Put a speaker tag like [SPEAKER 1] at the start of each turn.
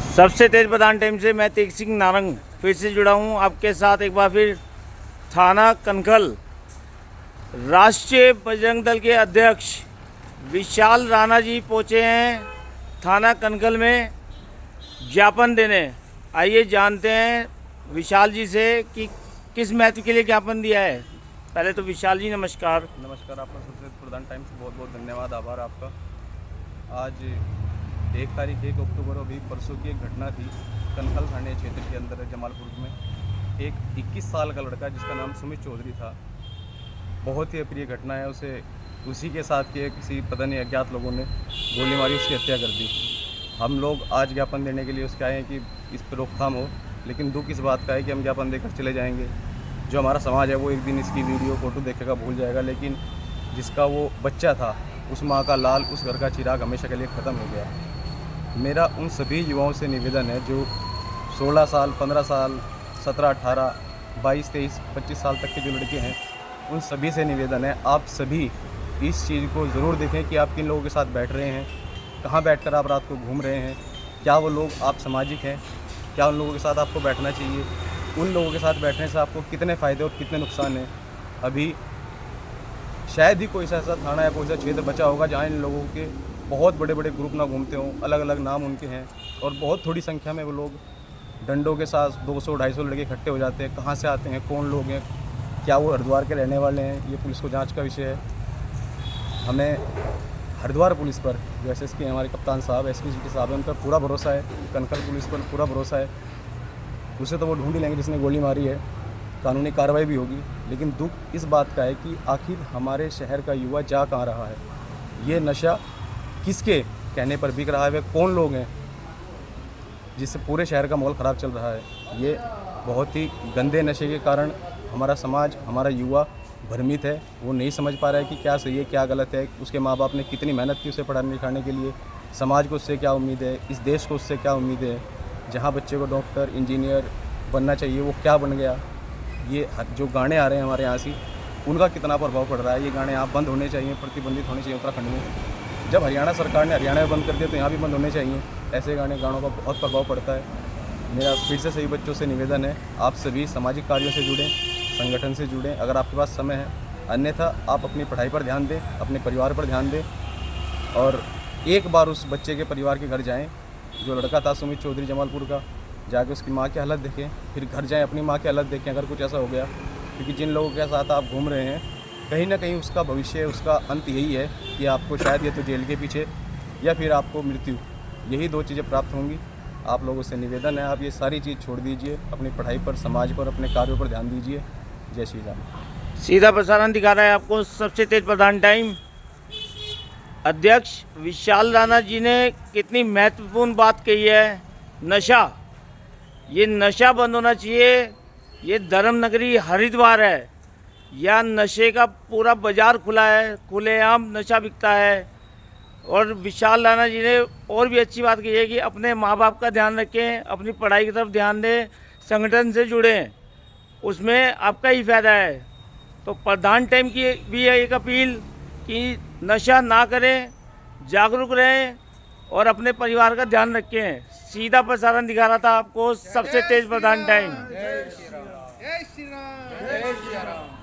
[SPEAKER 1] सबसे तेज प्रधान टाइम से मैं तेज सिंह नारंग फिर से जुड़ा हूँ आपके साथ एक बार फिर। थाना कनखल राष्ट्रीय बजरंग दल के अध्यक्ष विशाल राणा जी पहुँचे हैं थाना कनखल में ज्ञापन देने। आइए जानते हैं विशाल जी से कि किस महत्व के लिए ज्ञापन दिया है। पहले तो विशाल जी नमस्कार।
[SPEAKER 2] नमस्कार, आपका सबसे प्रधान टाइम से बहुत बहुत धन्यवाद, आभार आपका। आज 1 अक्टूबर अभी परसों की एक घटना थी कनखल थाने क्षेत्र के अंदर जमालपुर में। एक 21 साल का लड़का जिसका नाम सुमित चौधरी था, बहुत ही अप्रिय घटना है। उसी के साथ के किसी पता नहीं अज्ञात लोगों ने गोली मारी, उसकी हत्या कर दी। हम लोग आज ज्ञापन देने के लिए उसके आए हैं कि इस पर रोकथाम हो, लेकिन दुख इस बात का है कि हम ज्ञापन देकर चले जाएंगे। जो हमारा समाज है वो एक दिन इसकी वीडियो फोटो देखेगा, भूल जाएगा, लेकिन जिसका वो बच्चा था, उस माँ का लाल, उस घर का चिराग हमेशा के लिए ख़त्म हो गया। मेरा उन सभी युवाओं से निवेदन है जो 16 साल, 15 साल, 17, 18, 22, 23, 25 साल तक के जो लड़के हैं, उन सभी से निवेदन है आप सभी इस चीज़ को ज़रूर देखें कि आप किन लोगों के साथ बैठ रहे हैं, कहाँ बैठकर आप रात को घूम रहे हैं, क्या वो लोग आप सामाजिक हैं, क्या उन लोगों के साथ आपको बैठना चाहिए, उन लोगों के साथ बैठने से आपको कितने फ़ायदे और कितने नुकसान हैं। अभी शायद ही कोई सा ऐसा थाना या कोई सा क्षेत्र बचा होगा जहाँ इन लोगों के बहुत बड़े बड़े ग्रुप ना घूमते हों, अलग अलग नाम उनके हैं, और बहुत थोड़ी संख्या में वो लोग डंडों के साथ 200-250 लड़के इकट्ठे हो जाते हैं। कहाँ से आते हैं, कौन लोग हैं, क्या वो हरिद्वार के रहने वाले हैं, ये पुलिस को जांच का विषय है। हमें हरिद्वार पुलिस पर जो एसएसपी हमारे कप्तान साहब, एसपी सिटी साहब हैं, उन पर पूरा भरोसा है, कनखल पुलिस पर पूरा भरोसा है। उसे तो वो ढूंढ ही लेंगे जिसने गोली मारी है, कानूनी कार्रवाई भी होगी। लेकिन दुख इस बात का है कि आखिर हमारे शहर का युवा जा कहाँ रहा है, ये नशा किसके कहने पर बिक रहा है, वे कौन लोग हैं जिससे पूरे शहर का माहौल ख़राब चल रहा है। ये बहुत ही गंदे नशे के कारण हमारा समाज, हमारा युवा भ्रमित है। वो नहीं समझ पा रहा है कि क्या सही है, क्या गलत है। उसके माँ बाप ने कितनी मेहनत की उसे पढ़ाने लिखाने के लिए, समाज को उससे क्या उम्मीद है, इस देश को उससे क्या उम्मीद है। जहाँ बच्चे को डॉक्टर, इंजीनियर बनना चाहिए वो क्या बन गया। ये जो गाने आ रहे हैं हमारे यहाँ से, उनका कितना प्रभाव पड़ रहा है। ये गाने यहाँ बंद होने चाहिए, प्रतिबंधित होने चाहिए उत्तराखंड में। जब हरियाणा सरकार ने हरियाणा में बंद कर दिया तो यहाँ भी बंद होने चाहिए। ऐसे गानों का बहुत प्रभाव पड़ता है। मेरा फिर से सभी बच्चों से निवेदन है, आप सभी सामाजिक कार्यों से जुड़ें, संगठन से जुड़ें अगर आपके पास समय है। अन्यथा आप अपनी पढ़ाई पर ध्यान दें, अपने परिवार पर ध्यान दें, और एक बार उस बच्चे के परिवार के घर जाएं जो लड़का था सुमित चौधरी जमालपुर का, जाके उसकी माँ की हालत देखें, फिर घर जाएं अपनी माँ की हालत देखें अगर कुछ ऐसा हो गया। क्योंकि जिन लोगों के साथ आप घूम रहे हैं, कहीं ना कहीं उसका भविष्य, उसका अंत यही है कि आपको शायद ये तो जेल के पीछे या फिर आपको मृत्यु, यही 2 चीज़ें प्राप्त होंगी। आप लोगों से निवेदन है, आप ये सारी चीज़ छोड़ दीजिए, अपनी पढ़ाई पर, समाज पर, अपने कार्यों पर ध्यान दीजिए। जय श्री राम।
[SPEAKER 1] सीधा प्रसारण दिखा रहा है आपको सबसे तेज प्रधान टाइम। अध्यक्ष विशाल राणा जी ने कितनी महत्वपूर्ण बात कही है। नशा, ये नशा बंद होना चाहिए। ये धर्म नगरी हरिद्वार है, या नशे का पूरा बाजार खुला है, खुलेआम नशा बिकता है। और विशाल राणा जी ने और भी अच्छी बात कही है कि अपने माँ बाप का ध्यान रखें, अपनी पढ़ाई की तरफ ध्यान दें, संगठन से जुड़ें, उसमें आपका ही फायदा है। तो प्रधान टाइम की भी है एक अपील कि नशा ना करें, जागरूक रहें और अपने परिवार का ध्यान रखें। सीधा प्रसारण दिखा रहा था आपको सबसे तेज प्रधान टाइम।
[SPEAKER 3] जय श्री राम, जय श्री राम, जय श्री राम।